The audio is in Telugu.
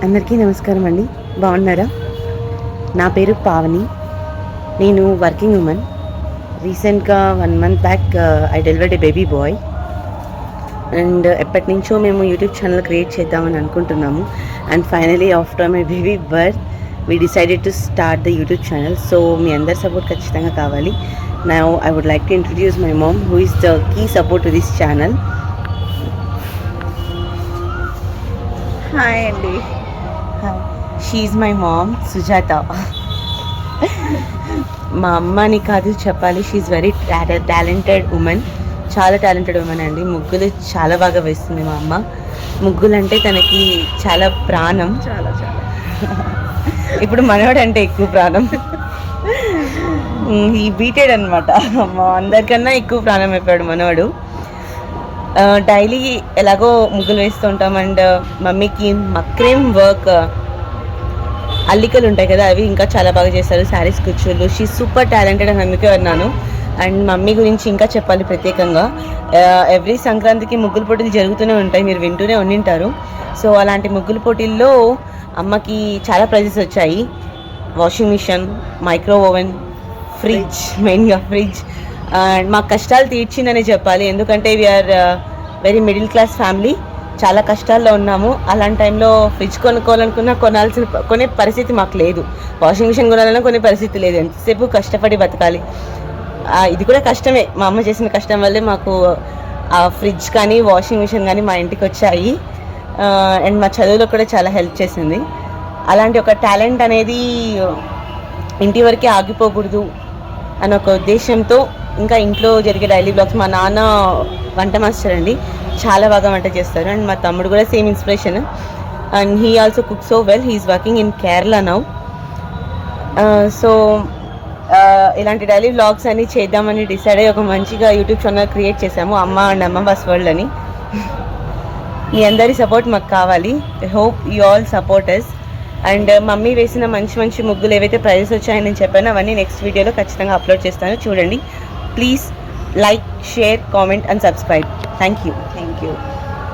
అందరికీ నమస్కారం అండి. బాగున్నారా? నా పేరు పావని. నేను వర్కింగ్ ఉమెన్. రీసెంట్గా 1 month back I delivered a baby boy. And ఎప్పటి నుంచో మేము యూట్యూబ్ ఛానల్ క్రియేట్ చేద్దామని అనుకుంటున్నాము. And finally after my baby birth we decided to start the YouTube channel. So మీ అందరి సపోర్ట్ ఖచ్చితంగా కావాలి. Now I would like to introduce my mom who is the key support to this channel. Hi అండి. She is my mom, Sujatha. మా అమ్మని కాదు చెప్పాలి, she is very talented women. చాలా టాలెంటెడ్ ఉమెన్ అండి. ముగ్గులు చాలా బాగా వేస్తుంది మా అమ్మ. ముగ్గులు అంటే తనకి చాలా ప్రాణం. చాలా చాలా ఇప్పుడు మనవాడు అంటే ఎక్కువ ప్రాణం. ఈ బీటెడ్ అనమాట. మా అందరికన్నా ఎక్కువ ప్రాణం అయిపోయాడు మనవాడు. డైలీ ఎలాగో ముగ్గులు వేస్తూ ఉంటాం. అండ్ మమ్మీకి మక్రేమ్ వర్క్ అల్లికలు ఉంటాయి కదా, అవి ఇంకా చాలా బాగా చేస్తారు. శారీస్ కుచ్చులు. షీ సూపర్ టాలెంటెడ్ అని అందుకే అన్నాను. అండ్ మమ్మీ గురించి ఇంకా చెప్పాలి ప్రత్యేకంగా. ఎవ్రీ సంక్రాంతికి ముగ్గుల పోటీలు జరుగుతూనే ఉంటాయి, మీరు వింటూనే ఉండింటారు. సో అలాంటి ముగ్గుల పోటీల్లో అమ్మకి చాలా ప్రైజెస్ వచ్చాయి. Washing machine, micro oven, fridge, మెయిన్గా ఫ్రిడ్జ్. అండ్ మా కష్టాలు తీర్చిందని చెప్పాలి. ఎందుకంటే we're very middle class family. చాలా కష్టాల్లో ఉన్నాము. అలాంటి టైంలో ఫ్రిడ్జ్ కొనుక్కోవాలనుకున్నా కొనే పరిస్థితి మాకు లేదు. వాషింగ్ మిషన్ కొనాలన్నా కొనే పరిస్థితి లేదు. ఎంతసేపు కష్టపడి బతకాలి. ఇది కూడా కష్టమే. మా అమ్మ చేసిన కష్టం వల్లే మాకు ఆ ఫ్రిడ్జ్ కానీ వాషింగ్ మిషన్ కానీ మా ఇంటికి వచ్చాయి. అండ్ మా చదువులో కూడా చాలా హెల్ప్ చేసింది. అలాంటి ఒక టాలెంట్ అనేది ఇంటి వరకే ఆగిపోకూడదు అని ఒక ఉద్దేశంతో ఇంకా ఇంట్లో జరిగే డైలీ బ్లాగ్స్. మా నాన్న వంట మాస్టర్ అండి, చాలా బాగా వంట చేస్తారు. అండ్ మా తమ్ముడు కూడా same inspiration. And he also cook so well. He is working in Kerala now. So ఇలాంటి డైలీ వ్లాగ్స్ అన్ని చేద్దామని డిసైడ్ అయ్యి ఒక మంచిగా యూట్యూబ్ ఛానల్ క్రియేట్ చేసాము, అమ్మ అండ్ అమ్మ బస్ వరల్డ్ అని. మీ అందరి సపోర్ట్ మాకు కావాలి. I hope you all support us. And mummy వేసిన మంచి మంచి ముగ్గులు ఏవైతే ప్రైజెస్ వచ్చాయని నేను చెప్పానో అవన్నీ నెక్స్ట్ వీడియోలో ఖచ్చితంగా అప్లోడ్ చేస్తాను, చూడండి. Please like, share, comment and subscribe. Thank you.